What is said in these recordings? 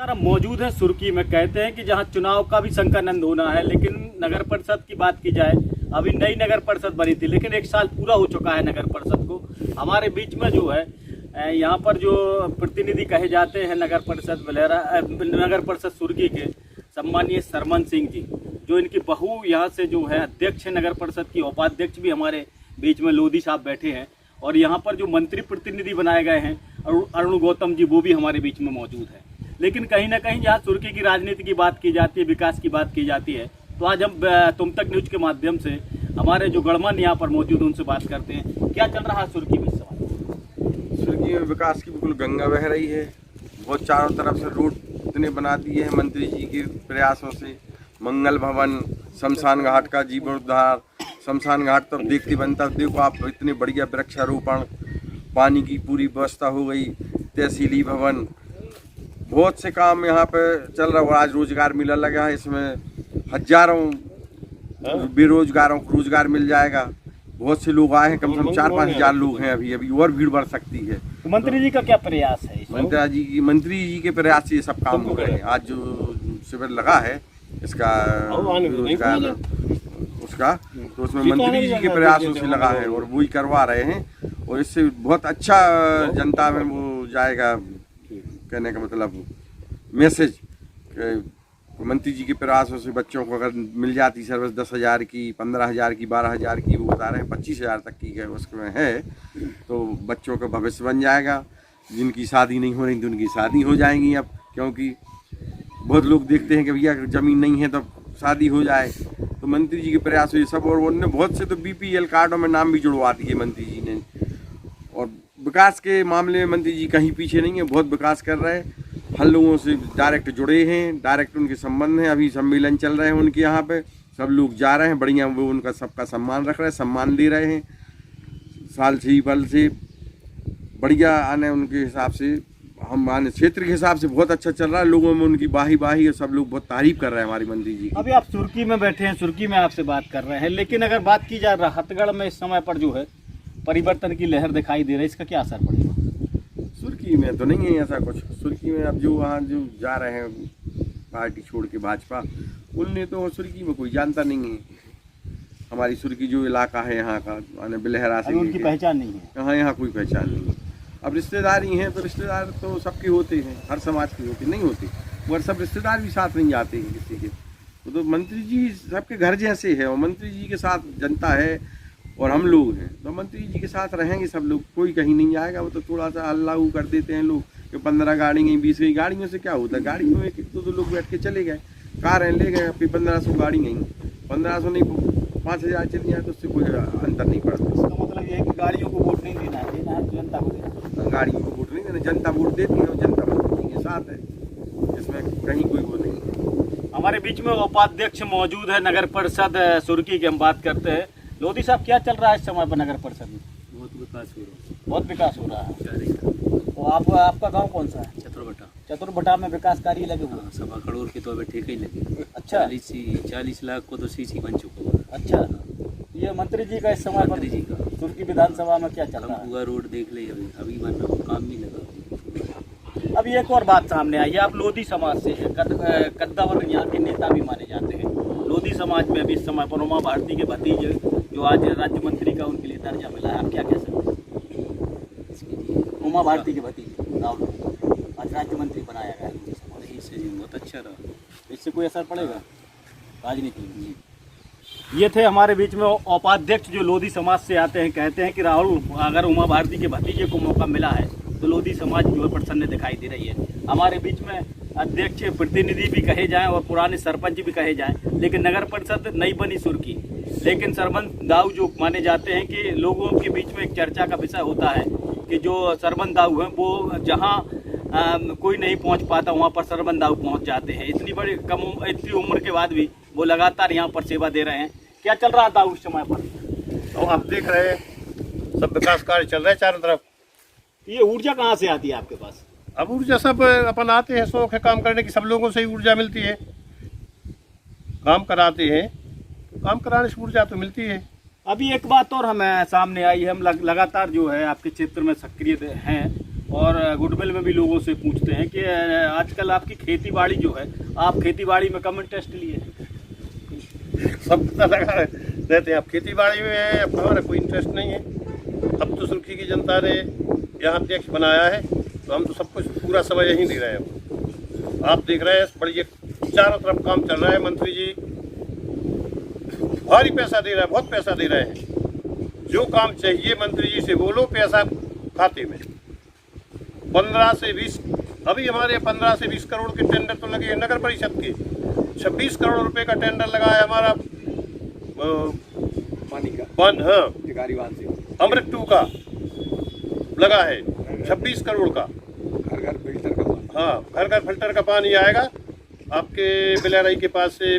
हम मौजूद हैं सुर्की में। कहते हैं कि जहां चुनाव का भी शंकरानंद होना है, लेकिन नगर परिषद की बात की जाए, अभी नई नगर परिषद बनी थी, लेकिन 1 साल पूरा हो चुका है नगर परिषद को। हमारे बीच में जो है यहाँ पर जो प्रतिनिधि कहे जाते हैं नगर परिषद सुर्की के सम्मानीय सरमन सिंह जी, जो इनकी बहू यहाँ से जो है अध्यक्ष है नगर परिषद की, उपाध्यक्ष भी हमारे बीच में लोधी साहब बैठे हैं, और यहाँ पर जो मंत्री प्रतिनिधि बनाए गए हैं अरुण गौतम जी, वो भी हमारे बीच में मौजूद है। लेकिन कहीं ना कहीं जहाँ सुर्की की राजनीति की बात की जाती है, विकास की बात की जाती है, तो आज हम तुम तक न्यूज के माध्यम से हमारे जो गणमान्य यहाँ पर मौजूद उनसे बात करते हैं। क्या चल रहा है सुर्की में इस समय? सुर्की में विकास की बिल्कुल गंगा बह रही है। बहुत चारों तरफ से रोड इतने बना दिए हैं मंत्री जी के प्रयासों से। मंगल भवन, शमशान घाट का जीर्णोद्धार, शमशान घाट तो देखते बनता, देखो आप इतने बढ़िया वृक्षारोपण, पानी की पूरी व्यवस्था हो गई, तहसीली भवन, बहुत से काम यहाँ पे चल रहा है। आज रोजगार मेला लगा है, इसमें हजारों बेरोजगारों को रोजगार मिल जाएगा। बहुत से लोग आए हैं, कम से कम 4-5 हजार लोग हैं अभी और भीड़ बढ़ सकती है। तो मंत्री जी का क्या प्रयास है? मंत्री जी के प्रयास से ये सब काम हो रहे हैं। आज जो शिविर लगा है इसका रोजगार उसका, तो उसमें मंत्री जी के प्रयासों से लगा है और वही करवा रहे हैं, और इससे बहुत अच्छा जनता में वो जाएगा। कहने का मतलब मैसेज, मंत्री जी के प्रयासों से बच्चों को अगर मिल जाती सर्विस 10,000 की, 15,000 की, 12,000 की, वो बता रहे हैं 25,000 तक की है उसमें है, तो बच्चों का भविष्य बन जाएगा। जिनकी शादी नहीं हो रही तो उनकी शादी हो जाएंगी अब, क्योंकि बहुत लोग देखते हैं कि भैया ज़मीन नहीं है तो शादी हो जाए। तो मंत्री जी के प्रयास हुए सब, और उन्होंने बहुत से तो BPL कार्डों में नाम भी जुड़वा दिए मंत्री जी ने। और विकास के मामले में मंत्री जी कहीं पीछे नहीं है, बहुत विकास कर रहे हैं। हर लोगों से डायरेक्ट जुड़े हैं, डायरेक्ट उनके संबंध हैं। अभी सम्मेलन चल रहे हैं उनके यहाँ पे, सब लोग जा रहे हैं, बढ़िया वो उनका सबका सम्मान रख रहे हैं, सम्मान ले रहे हैं। साल से ही बल से बढ़िया आने उनके हिसाब से, हम आने क्षेत्र के हिसाब से बहुत अच्छा चल रहा है। लोगों में उनकी बाही और सब लोग बहुत तारीफ कर रहे हैं हमारी मंत्री जी की। अभी आप सुर्की में बैठे हैं, सुर्की में आपसे बात कर रहे हैं, लेकिन अगर बात की जाए राहतगढ़ में इस समय पर जो है परिवर्तन की लहर दिखाई दे रही है, इसका क्या असर पड़ेगा? सुर्की में तो नहीं है ऐसा कुछ। सुर्की में अब जो वहाँ जो जा रहे हैं पार्टी छोड़ के भाजपा, उनने तो सुर्की में कोई जानता नहीं है। हमारी सुर्की जो इलाका है यहाँ का, माने बिलहरा से, उनकी पहचान नहीं है। कहाँ यहाँ कोई पहचान नहीं है। अब रिश्तेदारी हैं तो रिश्तेदार तो सबके होते हैं, हर समाज के होते नहीं होते, मगर सब रिश्तेदार भी साथ नहीं जाते हैं किसी के। तो मंत्री जी सबके घर जैसे है, और मंत्री जी के साथ जनता है और हम लोग हैं, तो मंत्री जी के साथ रहेंगे सब लोग। कोई कहीं नहीं जाएगा। वो तो थोड़ा सा अल्लाह कर देते हैं लोग कि 15 गाड़ी गई, 20 गई। गाड़ियों से क्या होता है? गाड़ियों में 1-2 लोग बैठ के चले गए, कारें ले गए, फिर 1500 गाड़ी गई, 1500 नहीं 5,000 चली जाए तो उससे कोई अंतर नहीं पड़ता। इसका मतलब ये है कि गाड़ियों को वोट नहीं देना है, देना है तो जनता को देना। गाड़ियों को वोट नहीं देना, जनता वोट देती है और जनता मंत्री के साथ है, इसमें कहीं कोई वो नहीं है। हमारे बीच में उपाध्यक्ष मौजूद है नगर परिषद सुर्की की, हम बात करते हैं। लोधी साहब, क्या चल रहा है इस समय पर नगर परिषद में? बहुत विकास हो रहा है। बहुत विकास हो रहा है। तो आपका गांव कौन सा है? चतुर्भटा में विकास कार्य लगे हुए? 1.25 करोड़ के तो अभी ठेके ही लगे। अच्छा। 40 लाख को तो सीसी बन चुका है। अच्छा, ये मंत्री जी का इस समय मंत्री जी का सुर्की विधानसभा में क्या चल रहा है? हुआ रोड देख ले, अभी बन रहा, काम नहीं लगा। अब एक और बात सामने आई है, आप लोधी समाज से हैं, कद्दावर यहाँ के नेता भी माने जाते हैं। लोधी समाज में अभी इस समय पर उमा भारती के भतीजे जो आज राज्य मंत्री का उनके लिए दर्जा मिला है, आप क्या कह सकते हैं? उमा भारती के भतीजे राहुल आज राज्य मंत्री बनाया गया है, इससे बहुत अच्छा रहा। इससे कोई असर पड़ेगा राजनीति में? ये थे हमारे बीच में उपाध्यक्ष जो लोधी समाज से आते हैं। कहते हैं कि राहुल, अगर उमा भारती के भतीजे को मौका मिला है तो लोधी समाज जो है प्रसन्न दिखाई दे रही है। हमारे बीच में अध्यक्ष प्रतिनिधि भी कहे जाएं और पुराने सरपंच भी कहे जाएं, लेकिन नगर परिषद नहीं बनी सुर्की। लेकिन सरबंद दाऊ जो माने जाते हैं कि लोगों के बीच में एक चर्चा का विषय होता है कि जो सरबंद दाऊ हैं वो जहाँ कोई नहीं पहुँच पाता वहाँ पर सरबंद दाऊ पहुँच जाते हैं। इतनी उम्र के बाद भी वो लगातार यहाँ पर सेवा दे रहे हैं। क्या चल रहा था उस समय पर? तो आप देख रहे हैं सब विकास कार्य चल रहे हैं चारों तरफ। ये ऊर्जा कहाँ से आती है आपके पास? अब ऊर्जा सब अपन आते हैं, शौक है काम करने की, सब लोगों से ही ऊर्जा मिलती है। काम कराते हैं, काम कराने से ऊर्जा तो मिलती है। अभी एक बात और हमें सामने आई है, हम लगातार जो है आपके क्षेत्र में सक्रिय हैं और गुडविल में भी लोगों से पूछते हैं कि आजकल आपकी खेती बाड़ी जो है, आप खेती बाड़ी में कम इंटरेस्ट लिए हैं। सब पता लगा रहते हैं। अब खेती बाड़ी में है, अब हमारा कोई इंटरेस्ट नहीं है। अब तो सुर्खी की जनता ने यहाँ अध्यक्ष बनाया है, तो हम तो सब कुछ पूरा समय यहीं दे रहे हैं। आप देख रहे हैं बड़ी चारों तरफ काम चल रहा है। मंत्री जी भारी पैसा दे रहा है, बहुत पैसा दे रहे हैं। जो काम चाहिए मंत्री जी से बोलो, पैसा खाते में। 15 से 20 अभी हमारे 15 से 20 करोड़ के टेंडर तो लगे हैं नगर परिषद के। 26 करोड़ रुपए का टेंडर लगा है हमारा पानी का वन, हाँ, टिकारीवान से अमृत 2 का लगा है 26 करोड़ का। घर घर फिल्टर का पानी। हाँ, घर घर फिल्टर का पानी आएगा आपके बिलराई के पास से,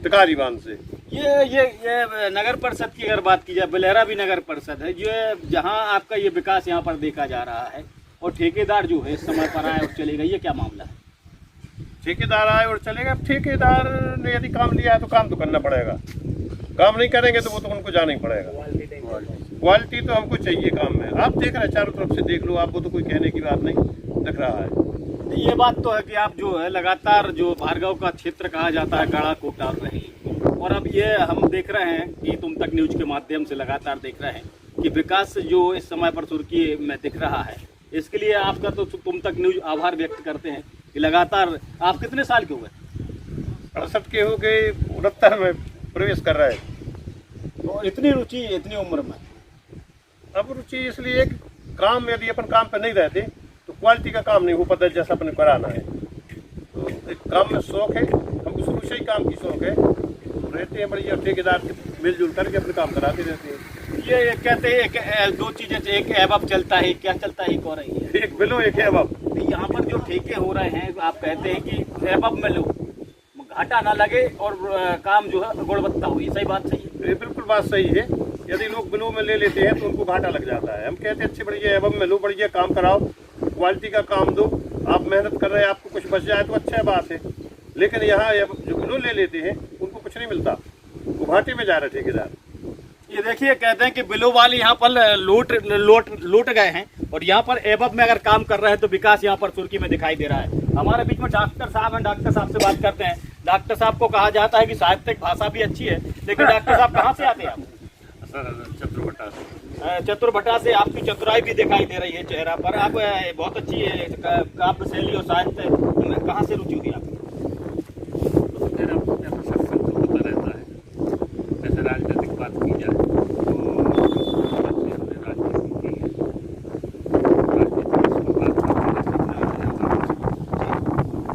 टिकारी बांध से। ये नगर परिषद की अगर बात की जाए, बिलहरा भी नगर परिषद है, जो जहां आपका ये विकास यहाँ पर देखा जा रहा है, और ठेकेदार जो है इस समय पर आए और चलेगा, ये क्या मामला है? ठेकेदार आए और चलेगा। ठेकेदार ने यदि काम लिया है तो काम तो करना पड़ेगा। काम नहीं करेंगे तो वो तो उनको जाना ही पड़ेगा। क्वालिटी तो हमको चाहिए काम में। आप देख रहे हैं, चारों तरफ से देख लो, आपको तो कोई कहने की बात नहीं दिख रहा है। ये बात तो है कि आप जो है लगातार जो भार्गव का क्षेत्र कहा जाता है गाड़ा को डाल रहे हैं, और अब ये हम देख रहे हैं कि तुम तक न्यूज के माध्यम से लगातार देख रहे हैं कि विकास जो इस समय पर सुर्खी में दिख रहा है, इसके लिए आपका तो तुम तक न्यूज आभार व्यक्त करते हैं कि लगातार। आप कितने साल के हो गए? 68 के हो गए, 69 में प्रवेश कर रहे हैं। तो इतनी रुचि इतनी उम्र में? अब रुचि इसलिए काम में यदि अपन काम पे नहीं रहते तो क्वालिटी का काम नहीं हो पाता जैसा अपने कराना है। तो एक काम में शौक है, हमको शुरू से ही काम की शौक है। रहते हैं बढ़िया ठेकेदार मिलजुल करके अपने काम कराते रहते हैं। ये कहते हैं एक दो चीजें, एक एवब चलता है, क्या चलता है, एक और रही है, एक बिलो एक है। अब यहाँ पर जो ठेके हो रहे हैं, आप कहते हैं कि एवब में लो, घाटा ना लगे और काम जो है गुणवत्ता हो, ये सही बात सही है? ये बिल्कुल बात सही है। यदि लोग बिलो में ले लेते हैं तो उनको घाटा लग जाता है। हम कहते हैं अच्छी बढ़िया एवब में लो, बढ़िया काम कराओ, क्वालिटी का काम दो। आप मेहनत कर रहे हैं, आपको कुछ बच जाए तो अच्छा बात है। लेकिन यहाँ जो बिलो ले लेते हैं उनको कुछ नहीं मिलता, वो घाटे में जा रहे ठेकेदार। ये देखिए, कहते हैं कि बिलो वाले यहाँ पर लूट गए हैं, और यहाँ पर एवब में अगर काम कर रहे हैं तो विकास यहाँ पर सुर्खी में दिखाई दे रहा है। हमारे बीच में डॉक्टर साहब हैं, डॉक्टर साहब से बात करते हैं। डॉक्टर साहब को कहा जाता है कि साहित्यिक भाषा भी अच्छी है, लेकिन डॉक्टर साहब कहाँ से आते हैं आप? चतुर्भट्टा से। चतुर्भट्टा से। आपकी चतुराई भी दिखाई दे रही है चेहरा पर। आप बहुत अच्छी काव्य शैली और साहित्य में कहाँ से रुचि हुई आपकी? मेरा ऐसा सत्संग तो होता रहता है। जैसे राजनीतिक बात की जाए तो हमने राजनीति की है। राजनीति की बात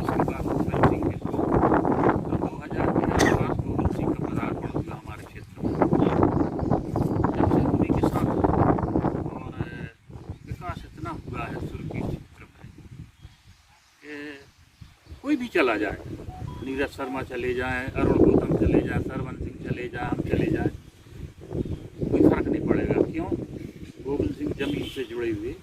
उसके बाद गोविंद सिंह के तो 2000 गोविंद सिंह का पदार्पण हुआ हमारे क्षेत्र में। जब से उन्हीं के साथ और विकास इतना हुआ है सुर्खी क्षेत्र में कि कोई भी चला जाए, नीरज शर्मा चले जाएं, अरुण गौतम चले जाएं, सरवन सिंह चले जाएं, हम चले जाएं, कोई फर्क नहीं पड़ेगा। क्यों? गोविंद सिंह जमीन से जुड़े हुए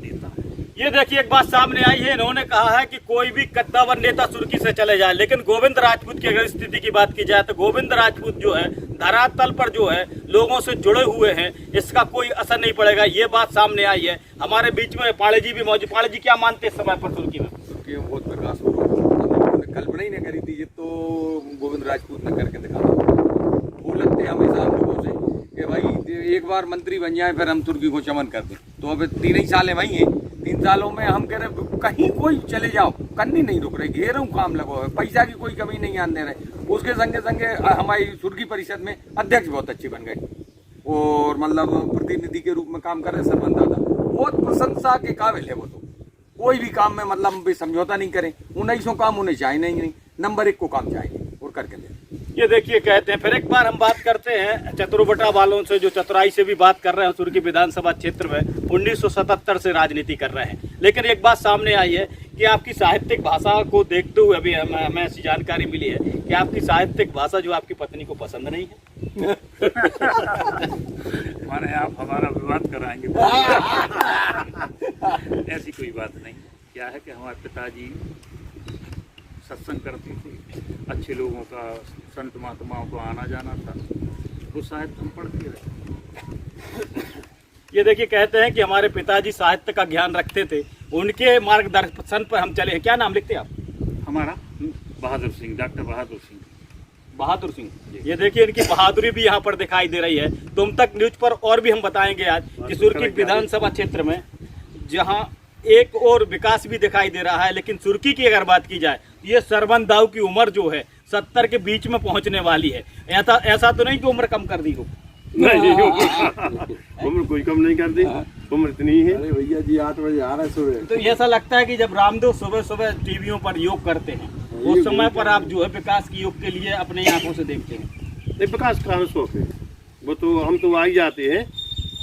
नेता है। ये देखिए, एक बात सामने आई है, इन्होंने कहा है कि कोई भी कद्दावर नेता सुर्खी से चले जाए, लेकिन गोविंद राजपूत की अगर स्थिति की बात की जाए तो गोविंद राजपूत जो है धरातल पर जो है लोगों से जुड़े हुए हैं, इसका कोई असर नहीं पड़ेगा। ये बात सामने आई है। हमारे बीच में पाड़े जी भी मौजूद। पाड़े जी, क्या मानते हैं इस समय पर सुर्खी में? बहुत विकास हो रहा है। कल्पना ही नहीं करी थी, ये तो गोविंद राजपूत ने करके दिखाया। बोलते हमेशा हम लोगों से कि भाई एक बार मंत्री बन जाए फिर हम तुर्की को चमन कर दें। तो अब 3 ही साल वही हैं। 3 सालों में हम कह रहे कहीं कोई चले जाओ, कन्नी नहीं रुक रही, घेरों काम लगो है, पैसा की कोई कमी नहीं आने रहे। उसके संगे संगे हमारी सुर्खी परिषद में अध्यक्ष बहुत अच्छे बन गए, और मतलब प्रतिनिधि के रूप में काम कर रहे सरवन दादा, बहुत प्रशंसा के काबिल है वो। तो कोई भी काम में मतलब भी समझौता नहीं करें। 1900 काम उन्हें चाहिए नहीं, नंबर 1 को काम चाहिए और करके दें। ये देखिए, कहते हैं, फिर एक बार हम बात करते हैं चतुर्भट्टा वालों से, जो चतुराई से भी बात कर रहे हैं। सुर्खी विधानसभा क्षेत्र में 1977 से राजनीति कर रहे हैं, लेकिन एक बात सामने आई है कि आपकी साहित्यिक भाषा को देखते हुए अभी हमें ऐसी जानकारी मिली है कि आपकी साहित्यिक भाषा जो आपकी पत्नी को पसंद नहीं है। माने आप हमारा विवाद कराएंगे? ऐसी कोई बात नहीं। क्या है कि हमारे पिताजी सत्संग करते थे, अच्छे लोगों का, संत महात्माओं को आना जाना था, वो साहित्य हम पढ़ते रहे। ये देखिए, कहते हैं कि हमारे पिताजी साहित्य का ज्ञान रखते थे, उनके मार्गदर्शन पर हम चले हैं। क्या नाम लिखते हैं आप? हमारा बहादुर सिंह, डॉक्टर बहादुर सिंह। बहादुर सिंह। ये देखिए, इनकी बहादुरी भी यहाँ पर दिखाई दे रही है। तुम तक न्यूज पर और भी हम बताएंगे आज कि सुर्की विधानसभा क्षेत्र में जहाँ एक और विकास भी दिखाई दे रहा है, लेकिन सुर्की की अगर बात की जाए, ये सरवन दाऊ की उम्र जो है 70 के बीच में पहुंचने वाली है। ऐसा तो नहीं कि उम्र कम कर दी हो? नहीं, उम्र कोई कम नहीं कर दी, उम्र इतनी ही है। अरे भैया जी 8 बजे आ रहे सुबह। तो ऐसा लगता है कि जब रामदेव सुबह सुबह टीवियों पर योग करते हैं, उस समय पर आप जो है विकास की योग के लिए अपने आंखों से देखते हैं। नहीं, विकास का हमें शौक है, वो तो हम तो आ ही जाते हैं।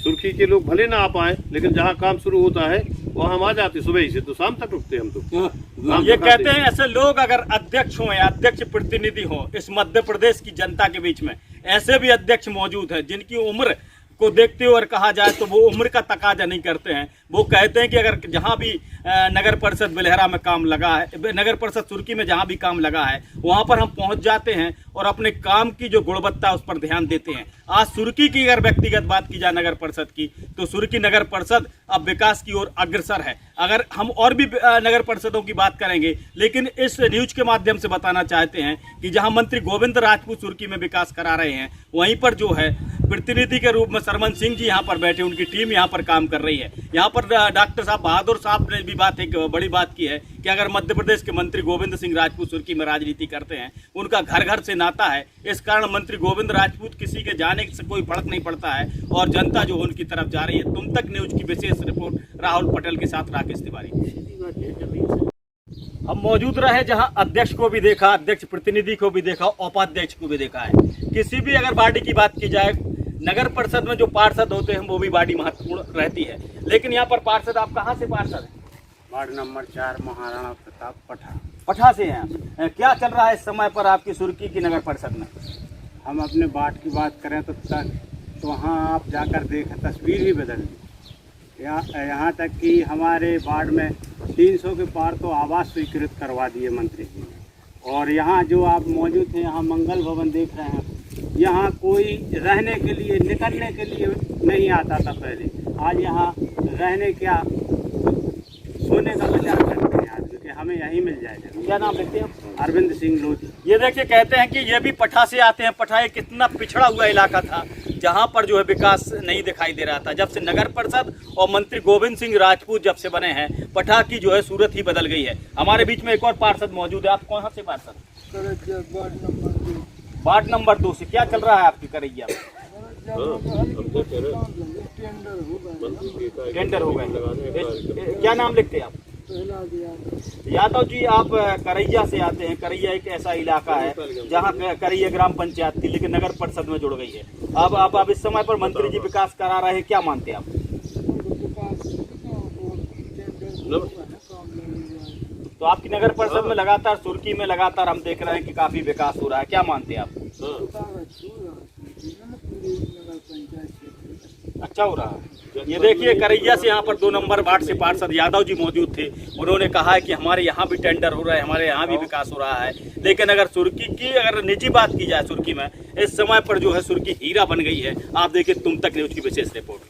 सुर्खी के लोग भले ना आ पाए, लेकिन जहाँ काम शुरू होता है वहाँ हम आ जाते सुबह ही से, तो शाम तक रुकते हम तो। ये कहते हैं ऐसे लोग अगर अध्यक्ष हो या अध्यक्ष प्रतिनिधि हो इस मध्य प्रदेश की जनता के बीच में, ऐसे भी अध्यक्ष मौजूद हैं जिनकी उम्र को देखते हुए कहा जाए तो वो उम्र का तकाजा नहीं करते हैं। वो कहते हैं कि अगर जहाँ भी नगर परिषद बिलहरा में काम लगा है, नगर परिषद सुर्की में जहाँ भी काम लगा है, वहाँ पर हम पहुँच जाते हैं और अपने काम की जो गुणवत्ता है उस पर ध्यान देते हैं। आज सुर्की की अगर व्यक्तिगत बात की जाए नगर परिषद की, तो सुर्की नगर परिषद अब विकास की ओर अग्रसर है। अगर हम और भी नगर परिषदों की बात करेंगे, लेकिन इस न्यूज के माध्यम से बताना चाहते हैं कि जहां मंत्री गोविंद राजपूत सुर्की में विकास करा रहे हैं, वहीं पर जो है प्रतिनिधि के रूप में सरवन सिंह जी यहां पर बैठे, उनकी टीम यहां पर काम कर रही है। यहां पर डॉक्टर साहब बहादुर साहब ने भी एक बड़ी बात की है कि अगर मध्य प्रदेश के मंत्री गोविंद सिंह राजपूत सुर्की में राजनीति करते हैं, उनका घर घर से नाता है, इस कारण मंत्री गोविंद राजपूत किसी के जाने से कोई फर्क नहीं पड़ता है और जनता जो उनकी तरफ जा रही है। तुम तक न्यूज की विशेष रिपोर्ट राहुल पटेल के साथ राकेश तिवारी। हम मौजूद रहे जहां अध्यक्ष को भी देखा, अध्यक्ष प्रतिनिधि को भी देखा, उपाध्यक्ष को भी देखा है। किसी भी अगर बॉडी की बात की जाए, नगर परिषद में जो पार्षद होते हैं वो भी बॉडी महत्वपूर्ण रहती है, लेकिन यहाँ पर पार्षद, आप कहाँ से पार्षद हैं? वार्ड नंबर 4 महाराणा प्रताप पठा। पठा से हैं आप। क्या चल रहा है इस समय पर आपकी सुर्की की नगर परिषद में? हम अपने वार्ड की बात करें तो वहाँ आप जाकर देखें, तस्वीर ही बदल दी। यहाँ तक कि हमारे वार्ड में 300 के पार तो आवास स्वीकृत करवा दिए मंत्री जी ने। और यहाँ जो आप मौजूद हैं, यहाँ मंगल भवन देख रहे हैं, यहाँ कोई रहने के लिए, निकलने के लिए नहीं आता था पहले। आज यहाँ रहने क्या, सोने का विचार करते हैं आदमी कि हमें यहीं मिल जाएगा। क्या नाम लिखते हैं? अरविंद सिंह लोधी। ये देखिए, कहते हैं कि ये भी पठा से आते हैं। पठा एक कितना पिछड़ा हुआ इलाका था जहाँ पर जो है विकास नहीं दिखाई दे रहा था। जब से नगर परिषद और मंत्री गोविंद सिंह राजपूत जब से बने हैं, पठा की जो है सूरत ही बदल गई है। हमारे बीच में एक और पार्षद मौजूद है। आप कौन से पार्षद? वार्ड नंबर 2 से। क्या चल रहा है आपकी करैया में? टेंडर हो गए। क्या नाम लिखते हैं आप? यादव जी, आप करैया से आते हैं। करैया एक ऐसा इलाका है जहाँ करैया ग्राम पंचायत थी, लेकिन नगर परिषद में जुड़ गई है। अब इस समय पर मंत्री जी विकास करा रहे हैं, क्या मानते हैं आप? तो आपकी नगर परिषद में लगातार, सुर्की में लगातार हम देख रहे हैं कि काफी विकास हो रहा है, क्या मानते हैं आप? अच्छा हो रहा है। ये देखिए, करैया से यहाँ पर 2 नंबर वार्ड से पार्षद यादव जी मौजूद थे। उन्होंने कहा है कि हमारे यहाँ भी टेंडर हो रहा है, हमारे यहाँ भी विकास हो रहा है। लेकिन अगर सुर्की की अगर निजी बात की जाए, सुर्की में इस समय पर जो है सुर्की हीरा बन गई है। आप देखिए तुम तक न्यूज की विशेष रिपोर्ट।